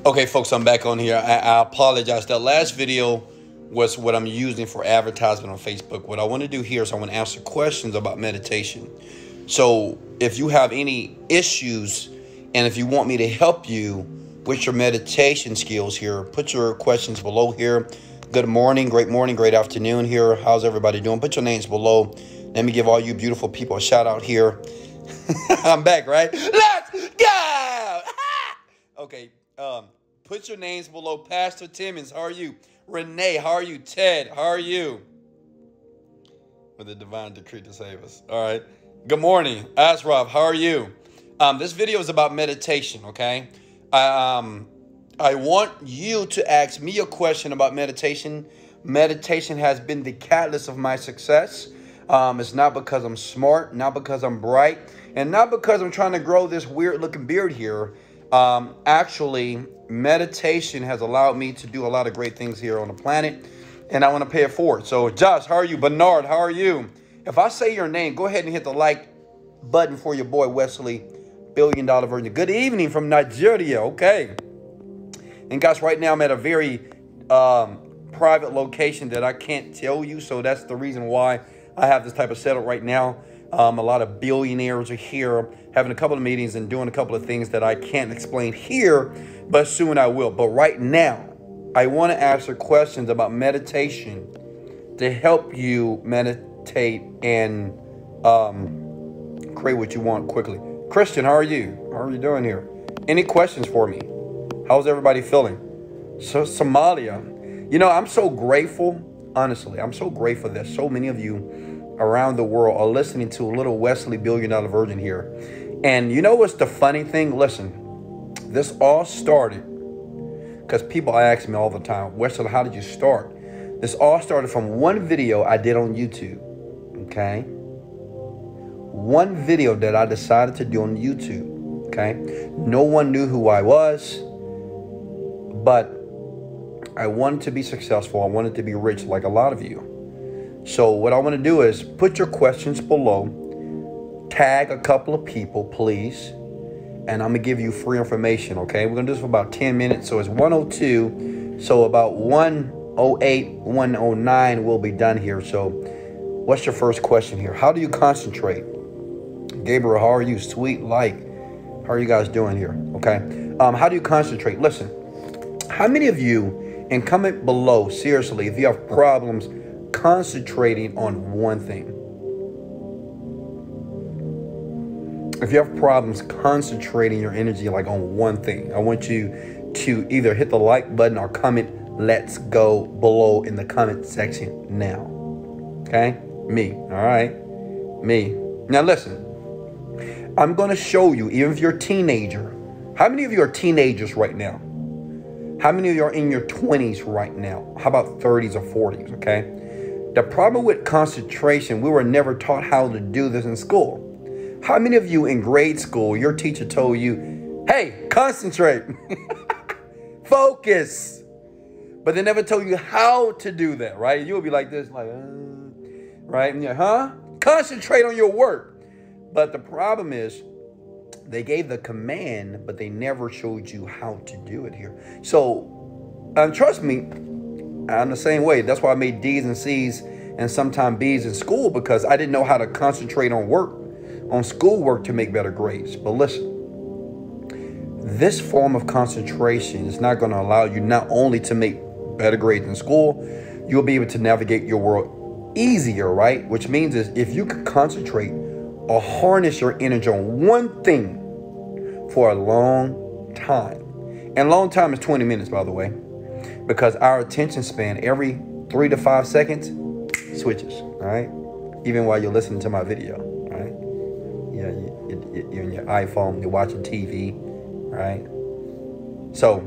Okay, folks, I'm back on here. I apologize. That last video was what I'm using for advertisement on Facebook. What I want to do here is I want to answer questions about meditation. So if you have any issues and if you want me to help you with your meditation skills here, put your questions below here. Good morning, great afternoon here. How's everybody doing? Put your names below. Let me give all you beautiful people a shout out here. I'm back, right? Let's go! Okay. Put your names below. Pastor Timmons, how are you? Renee, how are you? Ted, how are you? With the divine decree to save us. All right. Good morning. Asraf, how are you? This video is about meditation, okay? I want you to ask me a question about meditation. Meditation has been the catalyst of my success. It's not because I'm smart, not because I'm bright, and not because I'm trying to grow this weird looking beard here. Actually, meditation has allowed me to do a lot of great things here on the planet, and I want to pay it forward. So, Josh, how are you? Bernard, how are you? If I say your name, go ahead and hit the like button for your boy, Wesley, $1 billion Virgin. Good evening from Nigeria, okay? And guys, right now I'm at a very private location that I can't tell you, so that's the reason why I have this type of setup right now. A lot of billionaires are here having a couple of meetings and doing a couple of things that I can't explain here, but soon I will. But right now, I want to answer questions about meditation to help you meditate and create what you want quickly. Christian, how are you? How are you doing here? Any questions for me? How's everybody feeling? So Somalia, you know, I'm so grateful. Honestly, I'm so grateful that so many of you around the world are listening to little Wesley $1 billion Virgin here. And you know what's the funny thing? Listen, this all started because people ask me all the time, Wesley, how did you start? This all started from one video I did on YouTube, okay? One video that I decided to do on YouTube, okay? No one knew who I was, but I wanted to be successful. I wanted to be rich like a lot of you. So what I want to do is put your questions below, tag a couple of people, please, and I'm going to give you free information, okay? We're going to do this for about 10 minutes, so it's 1:02, so about 1:08, 1:09 we'll be done here. So what's your first question here? How do you concentrate? Gabriel, how are you? Sweet Light, how are you guys doing here, okay? How do you concentrate? Listen, how many of you, and comment below, seriously, if you have problems concentrating on one thing. If you have problems concentrating your energy like on one thing, I want you to either hit the like button or comment let's go below in the comment section now. Okay? Me. All right? Me. Now listen, I'm going to show you, even if you're a teenager, how many of you are teenagers right now? How many of you are in your 20s right now? How about 30s or 40s, okay? The problem with concentration, we were never taught how to do this in school. How many of you in grade school, your teacher told you, hey, concentrate, focus, but they never told you how to do that, right? You'll be like this, like, right? And you're, huh? Concentrate on your work. But the problem is they gave the command, but they never showed you how to do it here. So, trust me, I'm the same way. That's why I made D's and C's and sometimes B's in school, because I didn't know how to concentrate on work, on schoolwork to make better grades. But listen, this form of concentration is not going to allow you not only to make better grades in school, you'll be able to navigate your world easier, right? Which means is if you can concentrate or harness your energy on one thing for a long time, and long time is 20 minutes, by the way, because our attention span every 3 to 5 seconds switches, all right? Even while you're listening to my video, right? Yeah, you're on your iPhone, you're watching TV, right? So,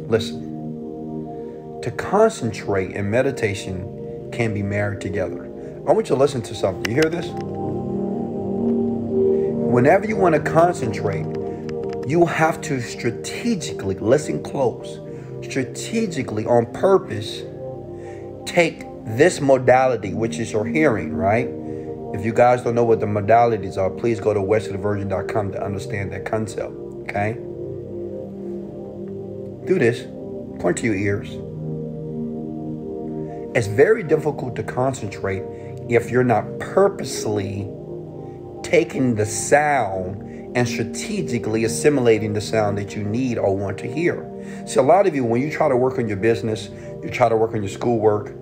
listen, to concentrate and meditation can be married together. I want you to listen to something. You hear this? Whenever you want to concentrate, you have to strategically, listen close, strategically on purpose, take this modality, which is your hearing, right? If you guys don't know what the modalities are, please go to wesleyvirgin.com to understand that concept, okay? do this. Point to your ears. It's very difficult to concentrate if you're not purposely taking the sound and strategically assimilating the sound that you need or want to hear. See, a lot of you, when you try to work on your business, you try to work on your schoolwork,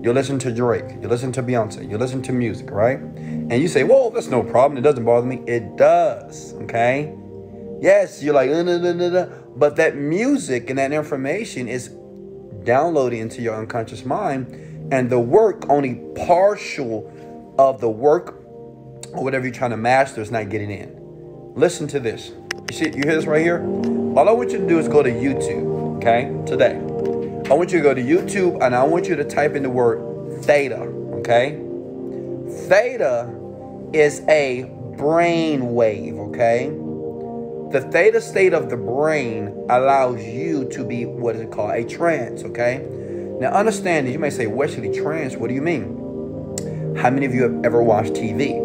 you listen to Drake, you listen to Beyonce, you listen to music, right? And you say, well, that's no problem. It doesn't bother me. It does, okay? Yes, you're like, but that music and that information is downloading into your unconscious mind, and the work, only partial of the work or whatever you're trying to master is not getting in. Listen to this. You see, you hear this right here? All I want you to do is go to YouTube, okay, today. I want you to go to YouTube, and I want you to type in the word theta, okay? Theta is a brain wave, okay? The theta state of the brain allows you to be, what is it called, a trance, okay? Now understand that you may say, Wesley, trance, what do you mean? How many of you have ever watched TV?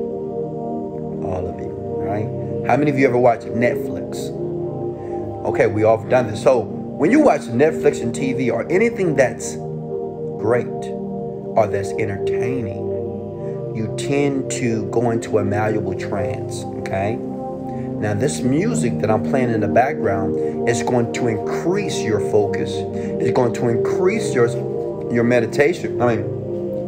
All of you, right? How many of you ever watched Netflix? Okay, we all have done this. So when you watch Netflix and TV or anything that's great or that's entertaining, you tend to go into a malleable trance, okay? Now this music that I'm playing in the background is going to increase your focus. It's going to increase your meditation,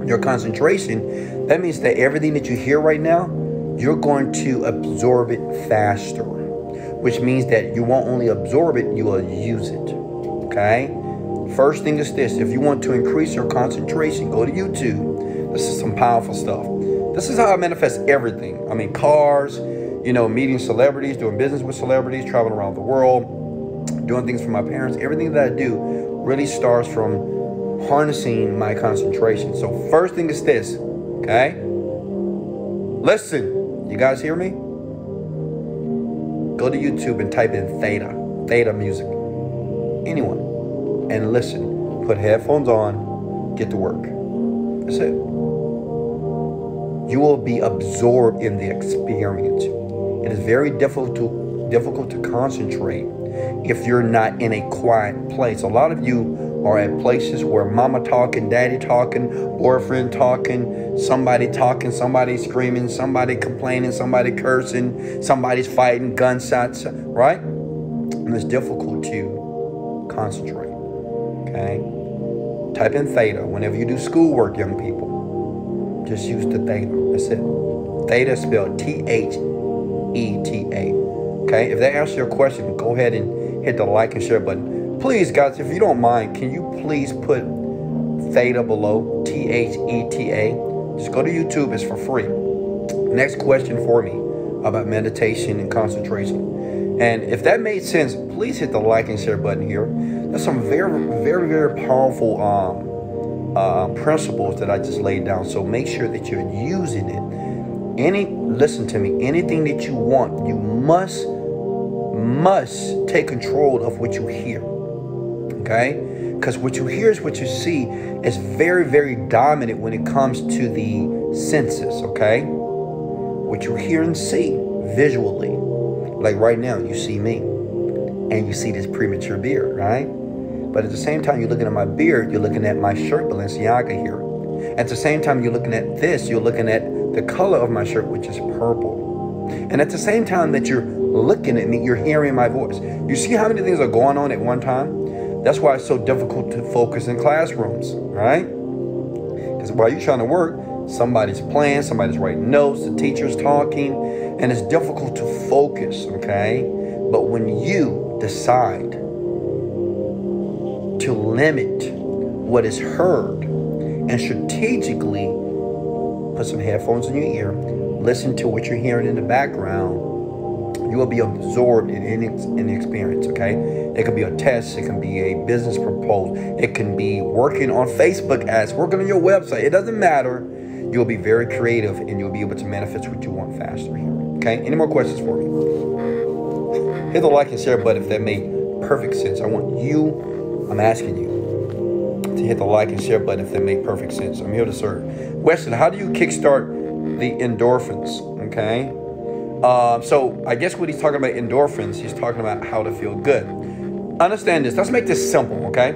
your concentration. That means that everything that you hear right now, you're going to absorb it faster, which means that you won't only absorb it, you will use it, okay? First thing is this: if you want to increase your concentration, go to YouTube. This is some powerful stuff. This is how I manifest everything. I mean, cars, you know, meeting celebrities, doing business with celebrities, traveling around the world, doing things for my parents. Everything that I do really starts from harnessing my concentration. So first thing is this, okay? Listen, you guys hear me? Go to YouTube and type in theta music, anyone, and listen. Put headphones on, get to work. That's it. You will be absorbed in the experience. It is very difficult to concentrate if you're not in a quiet place. A lot of you are at places where mama talking, daddy talking, boyfriend talking, somebody screaming, somebody complaining, somebody cursing, somebody's fighting, gunshots, right? And it's difficult to concentrate, okay? Type in theta. Whenever you do schoolwork, young people, just use the theta. That's it. Theta is spelled Theta. Okay, if that answers your question, go ahead and hit the like and share button. Please, guys, if you don't mind, can you please put theta below, Theta? Just go to YouTube, it's for free. Next question for me about meditation and concentration. And if that made sense, please hit the like and share button here. There's some very, very, very powerful principles that I just laid down. So make sure that you're using it. Listen to me, anything that you want, you must take control of what you hear, okay? Because what you hear is what you see. Is very, very dominant when it comes to the senses, okay? What you hear and see visually. Like right now, you see me, and you see this premature beard, right? But at the same time, you're looking at my beard, you're looking at my shirt, Balenciaga here. At the same time, you're looking at this, you're looking at the color of my shirt, which is purple. And at the same time that you're looking at me, you're hearing my voice. You see how many things are going on at one time? That's why it's so difficult to focus in classrooms, right? Because while you're trying to work, somebody's playing, somebody's writing notes, the teacher's talking, and it's difficult to focus, okay? But when you decide to limit what is heard and strategically put some headphones in your ear, listen to what you're hearing in the background, you will be absorbed in the experience, okay? It could be a test, it can be a business proposal, it can be working on Facebook ads, working on your website. It doesn't matter. You'll be very creative and you'll be able to manifest what you want faster here, okay? Any more questions for me? Hit the like and share button if that made perfect sense. I'm asking you to hit the like and share button if that made perfect sense. I'm here to serve. Weston, how do you kickstart the endorphins, okay? So I guess what he's talking about endorphins, he's talking about how to feel good. Understand this. Let's make this simple, okay?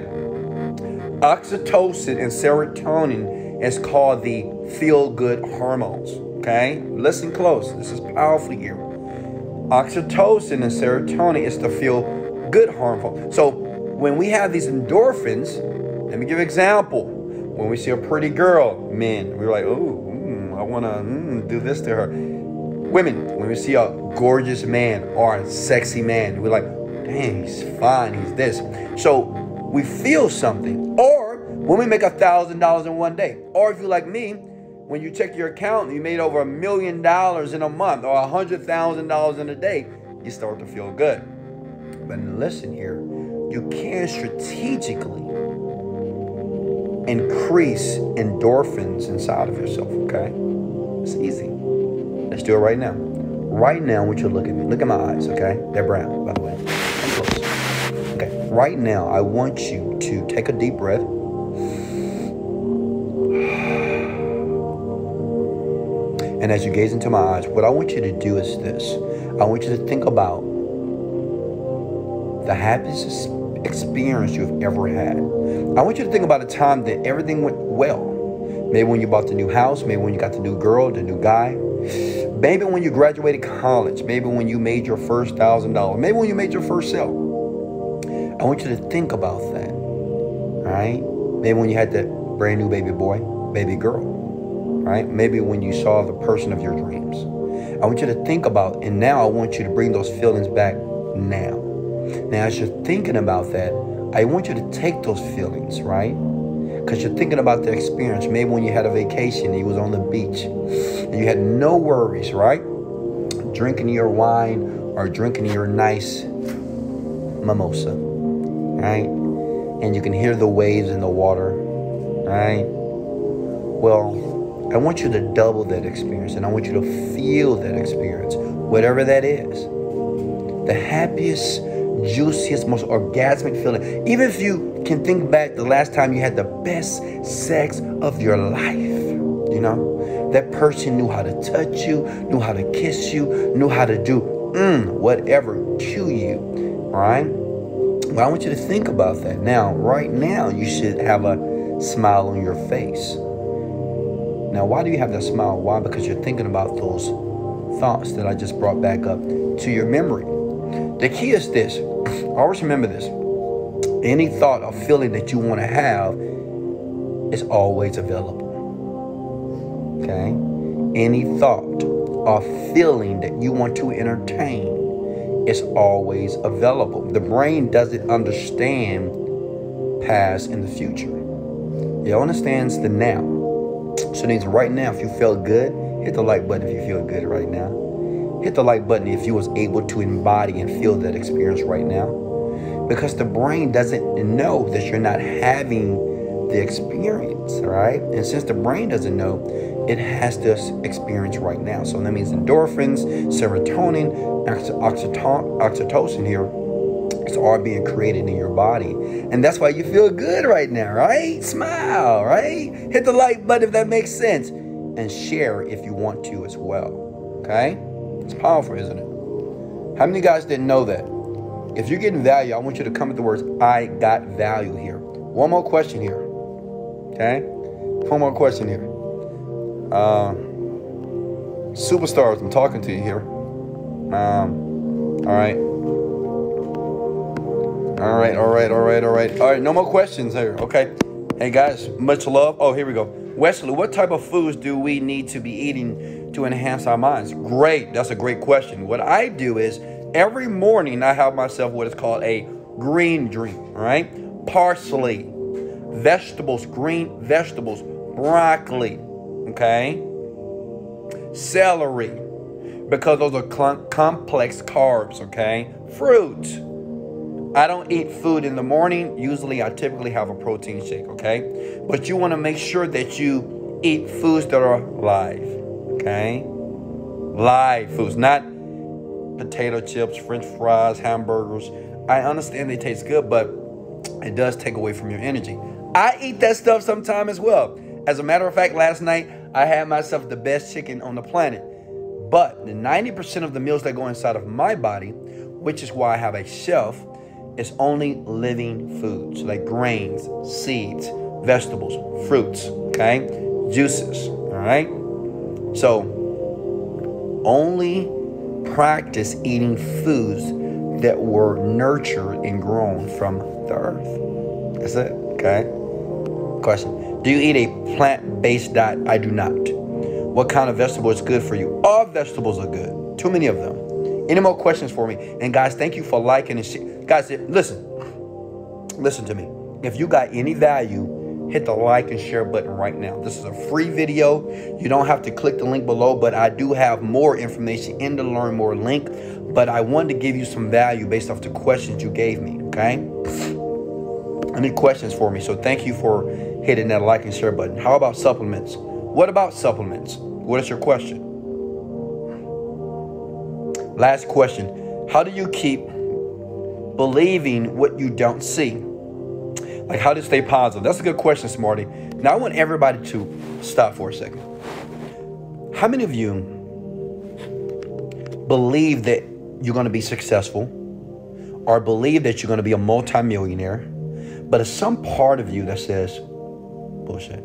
Oxytocin and serotonin is called the feel-good hormones, okay? Listen close. This is powerful here. Oxytocin and serotonin is the feel-good hormone. So when we have these endorphins, let me give an example. When we see a pretty girl, men, we're like, oh, I want to do this to her. Women, when we see a gorgeous man or a sexy man, we're like, dang, he's fine, he's this. So we feel something. Or when we make $1,000 in one day. Or if you're like me, when you check your account and you made over $1 million in a month or $100,000 in a day, you start to feel good. But listen here, you can strategically increase endorphins inside of yourself, okay? It's easy. Let's do it right now. Right now, I want you to look at me. Look at my eyes, okay? They're brown, by the way. Come close. Okay, right now, I want you to take a deep breath. And as you gaze into my eyes, what I want you to do is this. I want you to think about the happiest experience you've ever had. I want you to think about a time that everything went well. Maybe when you bought the new house, maybe when you got the new girl, the new guy. Maybe when you graduated college, maybe when you made your first $1,000, maybe when you made your first sale. I want you to think about that, all right? Maybe when you had that brand new baby boy, baby girl, right? Maybe when you saw the person of your dreams. I want you to think about, and now I want you to bring those feelings back now. Now, as you're thinking about that, I want you to take those feelings, right? Because you're thinking about the experience. Maybe when you had a vacation, you was on the beach, and you had no worries, right? Drinking your wine or drinking your nice mimosa, right? And you can hear the waves in the water, right? Well, I want you to double that experience, and I want you to feel that experience, whatever that is. The happiest, juiciest, most orgasmic feeling. Even if you can think back the last time you had the best sex of your life, you know, that person knew how to touch you, knew how to kiss you, knew how to do whatever to you, all right? Well, I want you to think about that. Now, right now, you should have a smile on your face. Now, why do you have that smile? Why? Because you're thinking about those thoughts that I just brought back up to your memory. The key is this. Always remember this. Any thought or feeling that you want to have is always available. Okay? Any thought or feeling that you want to entertain is always available. The brain doesn't understand past and the future. It understands the now. So it means right now, if you feel good, hit the like button if you feel good right now. Hit the like button if you was able to embody and feel that experience right now. Because the brain doesn't know that you're not having the experience, right? And since the brain doesn't know, it has this experience right now. So that means endorphins, serotonin, oxytocin here, it's all being created in your body. And that's why you feel good right now, right? Smile, right? Hit the like button if that makes sense. And share if you want to as well, okay? It's powerful, isn't it? How many of you guys didn't know that? If you're getting value, I want you to come with the words, I got value here. One more question here, okay? One more question here. Superstars, I'm talking to you here. All right. All right, no more questions here, okay? Hey, guys, much love. Oh, here we go. Wesley, what type of foods do we need to be eating to enhance our minds? Great. That's a great question. What I do is every morning I have myself what is called a green drink, all right? Parsley, vegetables, green vegetables, broccoli, okay? Celery, because those are complex carbs, okay? Fruit. I don't eat food in the morning. Usually, I typically have a protein shake, okay? But you want to make sure that you eat foods that are live, okay? Live foods, not potato chips, French fries, hamburgers. I understand they taste good, but it does take away from your energy. I eat that stuff sometime as well. As a matter of fact, last night, I had myself the best chicken on the planet. But the 90% of the meals that go inside of my body, which is why I have a chef, It's only living foods like grains, seeds, vegetables, fruits, okay? Juices, all right? So only practice eating foods that were nurtured and grown from the earth. That's it, okay? Question. Do you eat a plant-based diet? I do not. What kind of vegetable is good for you? All vegetables are good. Too many of them. Any more questions for me? And guys, thank you for liking and sharing. Guys, listen to me. If you got any value, hit the like and share button right now. This is a free video. You don't have to click the link below, but I do have more information in the Learn More link. But I wanted to give you some value based off the questions you gave me, okay? Any questions for me? So thank you for hitting that like and share button. How about supplements? What about supplements? What is your question? Last question. How do you keep believing what you don't see? Like, how to stay positive? That's a good question, Smarty. Now, I want everybody to stop for a second. How many of you believe that you're going to be successful or believe that you're going to be a multimillionaire, but there's some part of you that says, bullshit,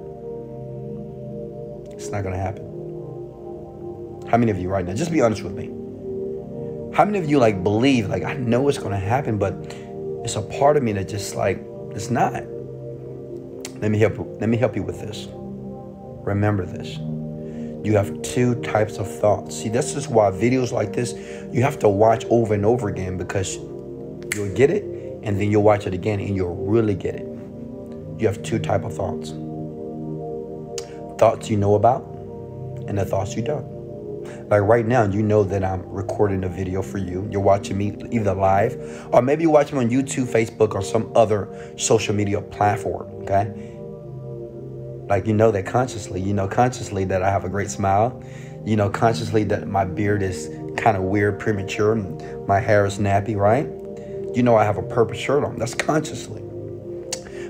it's not going to happen? How many of you right now? Just be honest with me. How many of you like believe, like, I know it's going to happen, but it's a part of me that just like, it's not. Let me help you with this. Remember this. You have two types of thoughts. See, this is why videos like this, you have to watch over and over again, because you'll get it and then you'll watch it again and you'll really get it. You have two types of thoughts. Thoughts you know about and the thoughts you don't. Like right now, you know that I'm recording a video for you. You're watching me either live or maybe you're watching me on YouTube, Facebook, or some other social media platform, okay? Like, you know that consciously. You know consciously that I have a great smile. You know consciously that my beard is kind of weird, premature, and my hair is nappy, right? You know I have a purple shirt on. That's consciously.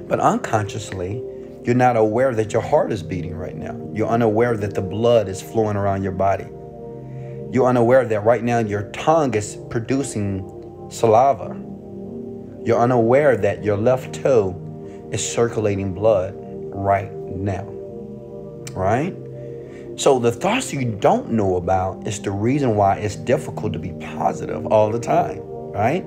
But unconsciously, you're not aware that your heart is beating right now. You're unaware that the blood is flowing around your body. You're unaware that right now your tongue is producing saliva. You're unaware that your left toe is circulating blood right now, right? So the thoughts you don't know about is the reason why it's difficult to be positive all the time, right?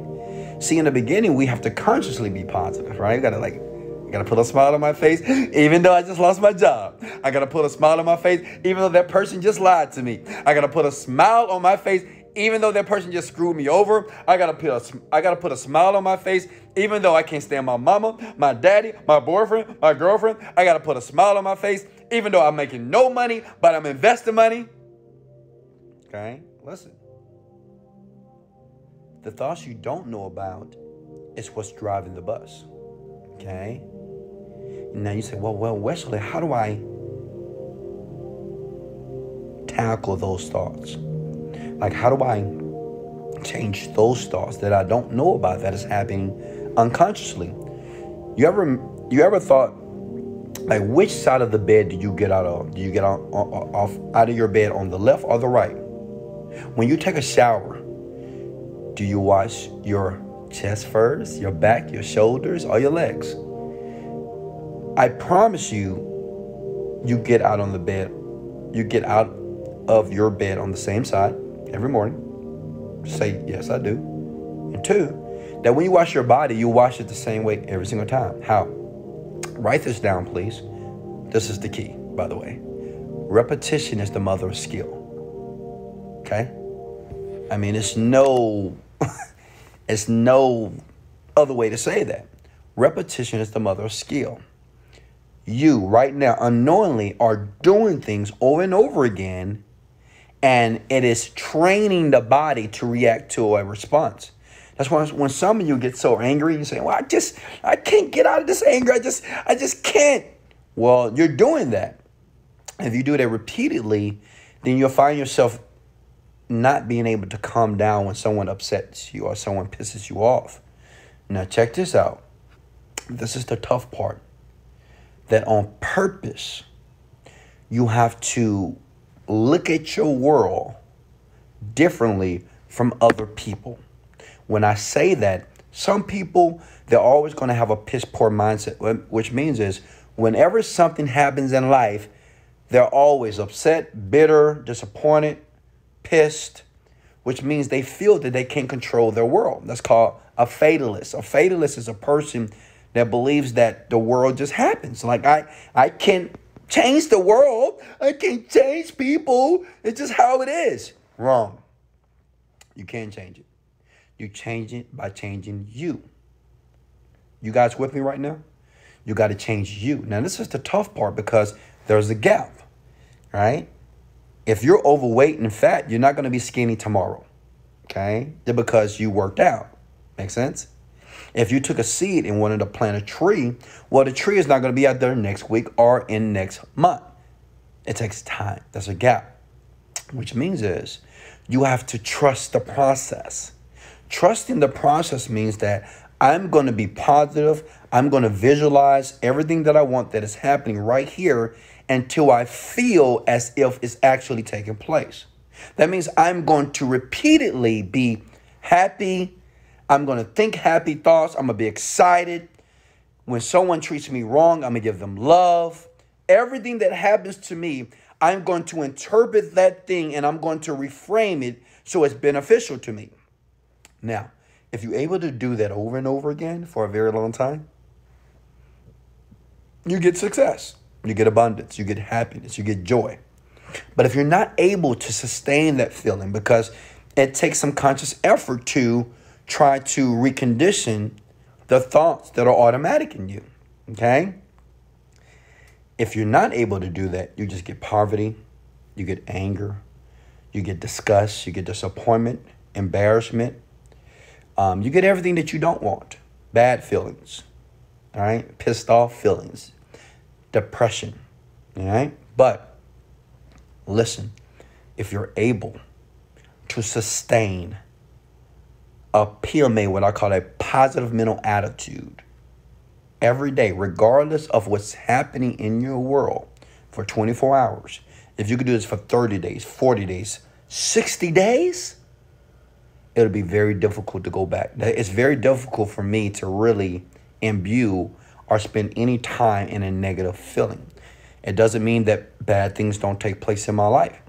See, in the beginning, we have to consciously be positive, right? You gotta put a smile on my face, even though I just lost my job. I gotta put a smile on my face, even though that person just lied to me. I gotta put a smile on my face, even though that person just screwed me over. I gotta put a smile on my face, even though I can't stand my mama, my daddy, my boyfriend, my girlfriend. I gotta put a smile on my face, even though I'm making no money, but I'm investing money. Okay, listen. The thoughts you don't know about is what's driving the bus. Okay. Now you say, well, Wesley, how do I tackle those thoughts? Like, how do I change those thoughts that I don't know about that is happening unconsciously? You ever thought, like, which side of the bed do you get out of? Do you get out of your bed on the left or the right? When you take a shower, do you wash your chest first, your back, your shoulders, or your legs? I promise you, you get out on the bed. You get out of your bed on the same side every morning. Say, yes, I do. And two, that when you wash your body, you wash it the same way every single time. How? Write this down, please. This is the key, by the way. Repetition is the mother of skill. Okay? I mean, it's no other way to say that. Repetition is the mother of skill. You right now unknowingly are doing things over and over again, and it is training the body to react to a response. That's why when some of you get so angry, you say, well, I can't get out of this anger. I just can't. Well, you're doing that. If you do that repeatedly, then you'll find yourself not being able to calm down when someone upsets you or someone pisses you off. Now, check this out. This is the tough part. That on purpose, you have to look at your world differently from other people. When I say that, Some people, they're always going to have a piss poor mindset, which means is whenever something happens in life, they're always upset, bitter, disappointed, pissed, which means they feel that they can't control their world. That's called a fatalist. A fatalist is a person that believes that the world just happens. Like, I can't change the world. I can't change people. It's just how it is. Wrong. You can't change it. You change it by changing you. You guys with me right now? You got to change you. Now, this is the tough part because there's a gap, right? If you're overweight and fat, you're not going to be skinny tomorrow, okay? Just because you worked out. Make sense? If you took a seed and wanted to plant a tree, well, the tree is not going to be out there next week or in next month. It takes time. That's a gap, which means is you have to trust the process. Trusting the process means that I'm going to be positive. I'm going to visualize everything that I want that is happening right here until I feel as if it's actually taking place. That means I'm going to repeatedly be happy. I'm going to think happy thoughts. I'm going to be excited. When someone treats me wrong, I'm going to give them love. Everything that happens to me, I'm going to interpret that thing and I'm going to reframe it so it's beneficial to me. Now, if you're able to do that over and over again for a very long time, you get success, you get abundance, you get happiness, you get joy. But if you're not able to sustain that feeling, because it takes some conscious effort to try to recondition the thoughts that are automatic in you, okay? If you're not able to do that, you just get poverty, you get anger, you get disgust, you get disappointment, embarrassment. You get everything that you don't want. Bad feelings, all right? Pissed off feelings, depression, all right? But listen, if you're able to sustain a pyramid, what I call a positive mental attitude, every day, regardless of what's happening in your world for 24 hours, if you could do this for 30 days, 40 days, 60 days, it'll be very difficult to go back. It's very difficult for me to really imbue or spend any time in a negative feeling. It doesn't mean that bad things don't take place in my life.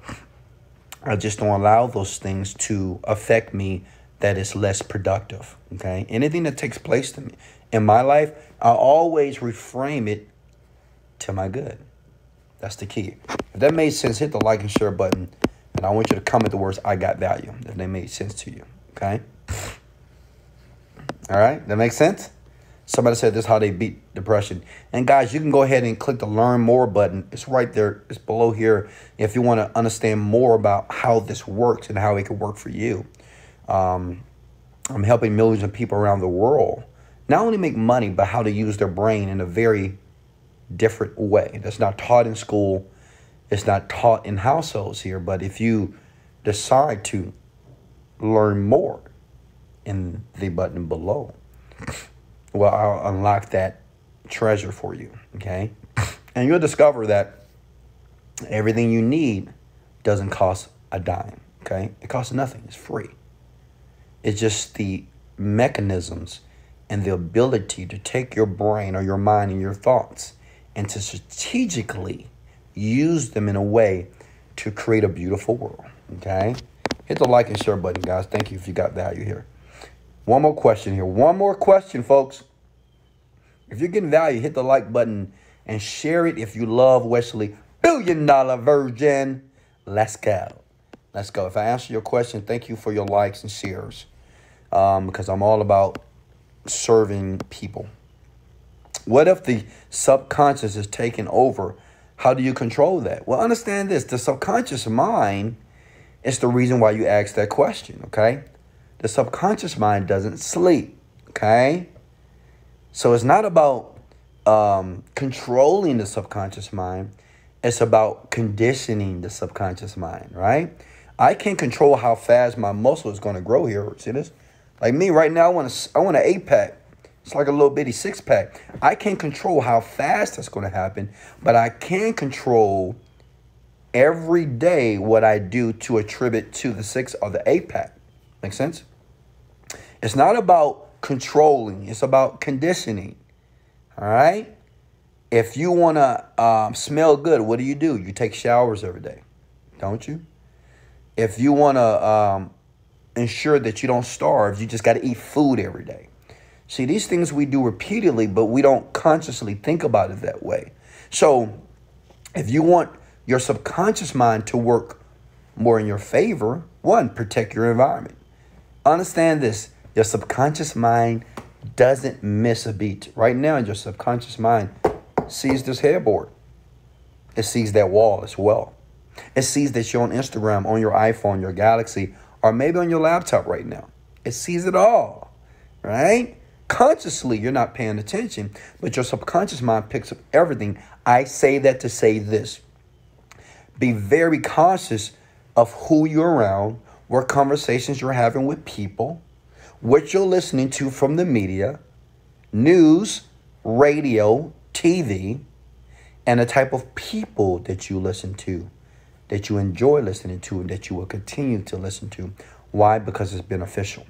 I just don't allow those things to affect me that is less productive, okay? Anything that takes place to me in my life, I always reframe it to my good. That's the key. If that made sense, hit the like and share button. And I want you to comment the words, I got value, if they made sense to you, okay? All right, that makes sense? Somebody said this is how they beat depression. And guys, you can go ahead and click the learn more button. It's right there. It's below here. If you want to understand more about how this works and how it can work for you. I'm helping millions of people around the world not only make money, but how to use their brain in a very different way. That's not taught in school. It's not taught in households here. But if you decide to learn more in the button below, well, I'll unlock that treasure for you, okay? And you'll discover that everything you need doesn't cost a dime, okay? It costs nothing. It's free. It's just the mechanisms and the ability to take your brain or your mind and your thoughts and to strategically use them in a way to create a beautiful world, okay? Hit the like and share button, guys. Thank you if you got value here. One more question here. One more question, folks. If you're getting value, hit the like button and share it if you love Wesley Virgin. Let's go. Let's go. If I answer your question, thank you for your likes and shares because I'm all about serving people. What if the subconscious is taking over? How do you control that? Well, understand this. The subconscious mind is the reason why you ask that question, okay? The subconscious mind doesn't sleep, okay? So it's not about controlling the subconscious mind. It's about conditioning the subconscious mind, right? I can't control how fast my muscle is going to grow here. See this? Like me right now, I want an 8-pack. It's like a little bitty 6-pack. I can't control how fast that's going to happen, but I can control every day what I do to attribute to the 6 or the 8-pack. Make sense? It's not about controlling. It's about conditioning. All right? If you want to smell good, what do? You take showers every day, don't you? If you want to ensure that you don't starve, you just got to eat food every day. See, these things we do repeatedly, but we don't consciously think about it that way. So if you want your subconscious mind to work more in your favor, one, protect your environment. Understand this. Your subconscious mind doesn't miss a beat. Right now, your subconscious mind sees this headboard. It sees that wall as well. It sees that you're on Instagram, on your iPhone, your Galaxy, or maybe on your laptop right now. It sees it all, right? Consciously, you're not paying attention, but your subconscious mind picks up everything. I say that to say this. Be very cautious of who you're around, what conversations you're having with people, what you're listening to from the media, news, radio, TV, and the type of people that you listen to, that you enjoy listening to, and that you will continue to listen to. Why? Because it's beneficial.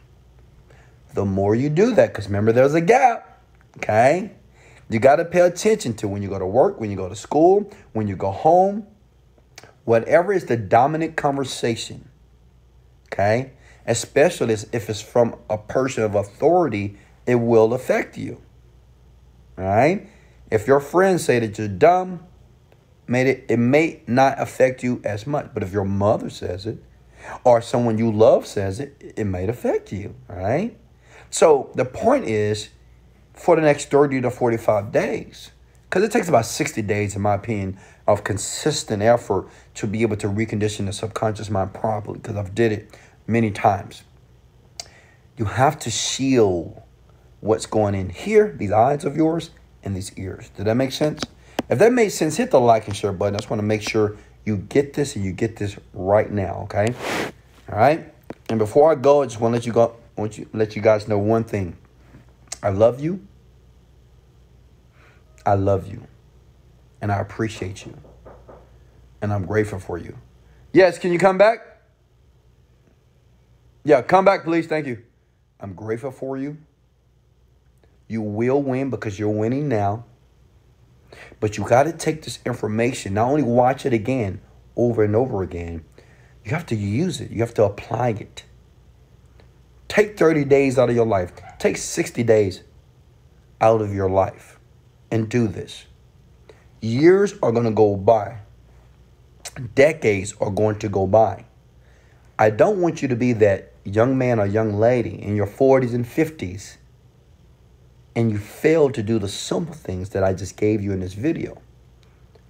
The more you do that, because remember, there's a gap, okay? You got to pay attention to when you go to work, when you go to school, when you go home, whatever is the dominant conversation, okay? Especially if it's from a person of authority, it will affect you, all right? If your friends say that you're dumb, it may not affect you as much. But if your mother says it, or someone you love says it, it might affect you, all right? So the point is, for the next 30 to 45 days, because it takes about 60 days, in my opinion, of consistent effort to be able to recondition the subconscious mind properly, because I've did it many times. You have to shield what's going in here, these eyes of yours, and these ears. Did that make sense? If that made sense, hit the like and share button. I just want to make sure you get this, and you get this right now, okay? All right? And before I go, I just want to let you guys know one thing. I love you. I love you. And I appreciate you. And I'm grateful for you. Yes, can you come back? Yeah, come back, please. Thank you. I'm grateful for you. You will win because you're winning now. But you got to take this information, not only watch it again, over and over again. You have to use it. You have to apply it. Take 30 days out of your life. Take 60 days out of your life and do this. Years are going to go by. Decades are going to go by. I don't want you to be that young man or young lady in your 40s and 50s and you fail to do the simple things that I just gave you in this video.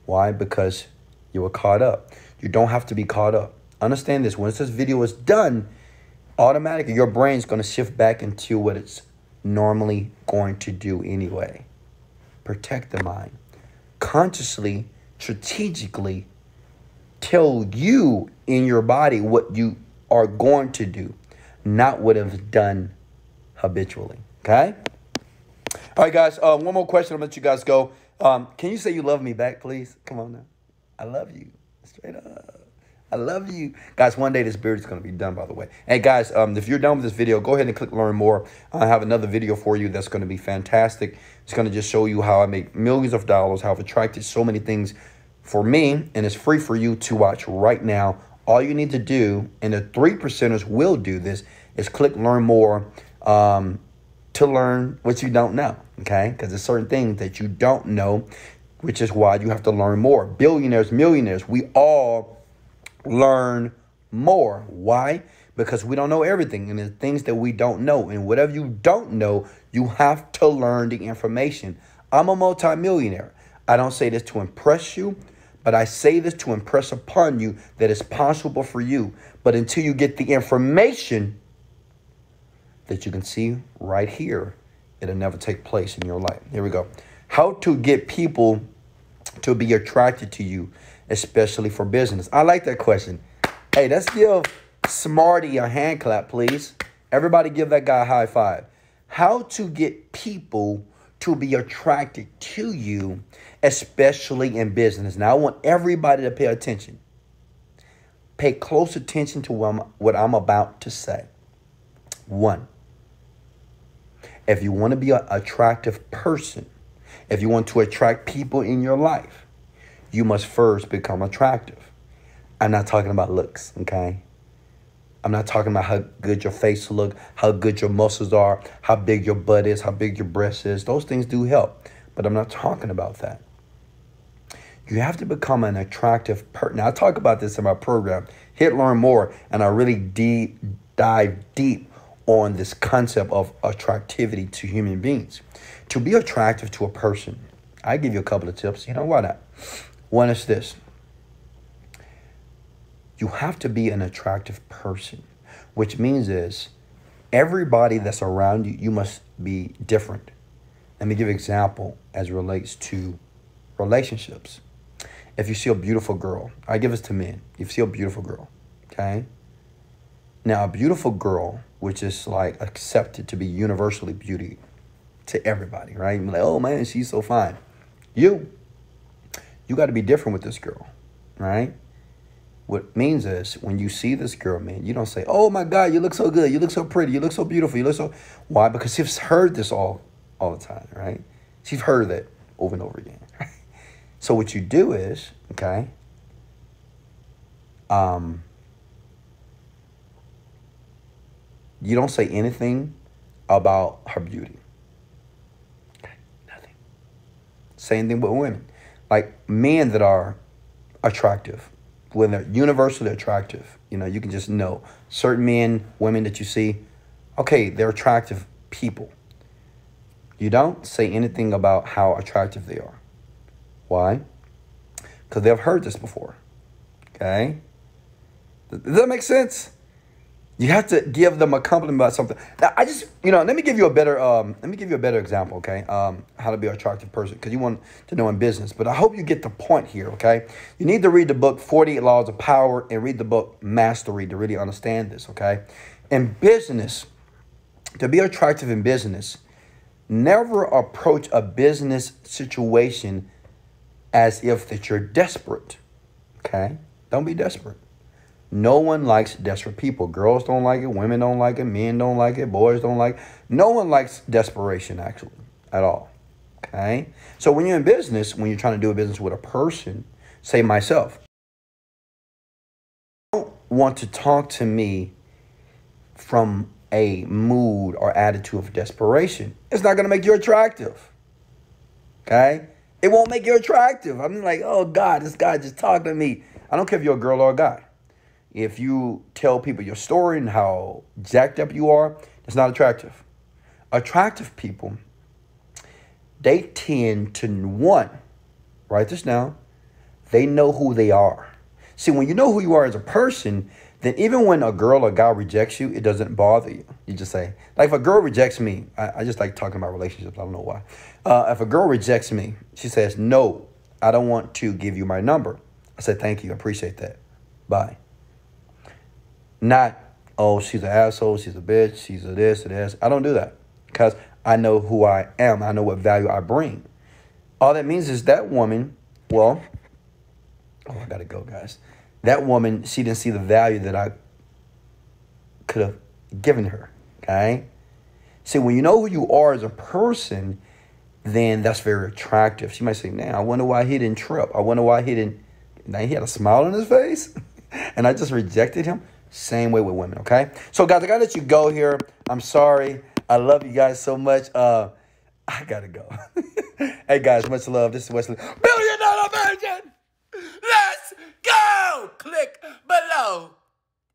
Why? Because you were caught up. You don't have to be caught up. Understand this. Once this video is done, automatically your brain's going to shift back into what it's normally going to do anyway. Protect the mind. Consciously, strategically tell you in your body what you are going to do, not what it's done habitually. Okay? All right, guys. One more question. I'll let you guys go. Can you say you love me back, please? Come on now. I love you. Straight up. I love you. Guys, one day this beard is going to be done, by the way. Hey, guys, if you're done with this video, go ahead and click learn more. I have another video for you that's going to be fantastic. It's going to just show you how I make millions of dollars, how I've attracted so many things for me, and it's free for you to watch right now. All you need to do, and the 3%ers will do this, is click learn more to learn what you don't know, okay? Because there's certain things that you don't know, which is why you have to learn more. Billionaires, millionaires, we all learn more. Why? Because we don't know everything, and there's things that we don't know. And whatever you don't know, you have to learn the information. I'm a multimillionaire. I don't say this to impress you, but I say this to impress upon you that it's possible for you. But until you get the information that you can see right here, it'll never take place in your life. Here we go. How to get people to be attracted to you, especially for business. I like that question. Hey, let's give Smarty a hand clap, please. Everybody give that guy a high five. How to get people to be attracted to you, especially in business. Now, I want everybody to pay attention. Pay close attention to what I'm about to say. One, If you want to be an attractive person, if you want to attract people in your life, you must first become attractive. I'm not talking about looks, okay? I'm not talking about how good your face look, how good your muscles are, how big your butt is, how big your breast is. Those things do help, but I'm not talking about that. You have to become an attractive person. Now, I talk about this in my program, Hit Learn More, and I really dive deep on this concept of attractivity to human beings. To be attractive to a person, I give you a couple of tips. You know, why not? One is this. You have to be an attractive person, which means is everybody that's around you, you must be different. Let me give you an example as it relates to relationships. If you see a beautiful girl, I give this to men. If you see a beautiful girl, okay? Now, a beautiful girl, which is like accepted to be universally beauty to everybody, right? You're like, oh man, she's so fine. You got to be different with this girl, right? What it means is when you see this girl, man, you don't say, oh my God, you look so good. You look so pretty. You look so beautiful. You look so, why? Because she's heard this all the time, right? She's heard that over and over again. So what you do is, okay, you don't say anything about her beauty. Okay, nothing. Same thing with women. Like men that are attractive, when they're universally attractive, you know, you can just know certain men, women that you see, okay, they're attractive people. You don't say anything about how attractive they are. Why? Because they've heard this before. Okay? Does that make sense? You have to give them a compliment about something. Now, let me give you a better example, okay? How to be an attractive person, because you want to know in business. But I hope you get the point here, okay? You need to read the book 48 Laws of Power and read the book Mastery to really understand this, okay? In business, to be attractive in business, never approach a business situation as if that you're desperate, okay? Don't be desperate. No one likes desperate people. Girls don't like it. Women don't like it. Men don't like it. Boys don't like it. No one likes desperation, actually, at all, okay? So when you're in business, when you're trying to do a business with a person, say myself, don't want to talk to me from a mood or attitude of desperation. It's not going to make you attractive, okay? It won't make you attractive. I'm like, oh, God, this guy just talked to me. I don't care if you're a girl or a guy. If you tell people your story and how jacked up you are, it's not attractive. Attractive people, they tend to, one, write this down, they know who they are. See, when you know who you are as a person, then even when a girl or guy rejects you, it doesn't bother you. You just say, like if a girl rejects me, I just like talking about relationships. I don't know why. If a girl rejects me, she says, no, I don't want to give you my number. I say, thank you. I appreciate that. Bye. Not, oh, she's an asshole, she's a bitch, she's a this, and this. I don't do that because I know who I am. I know what value I bring. All that means is that woman, well, oh, I got to go, guys. That woman, she didn't see the value that I could have given her, okay? See, when you know who you are as a person, then that's very attractive. She might say, man, I wonder why he didn't trip. I wonder why he didn't, now he had a smile on his face and I just rejected him. Same way with women, okay? So, guys, I got to let you go here. I'm sorry. I love you guys so much. I got to go. Hey, guys, much love. This is Wesley. $1 Billion Virgin. Let's go. Click below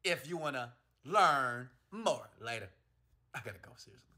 if you want to learn more later. I got to go, seriously.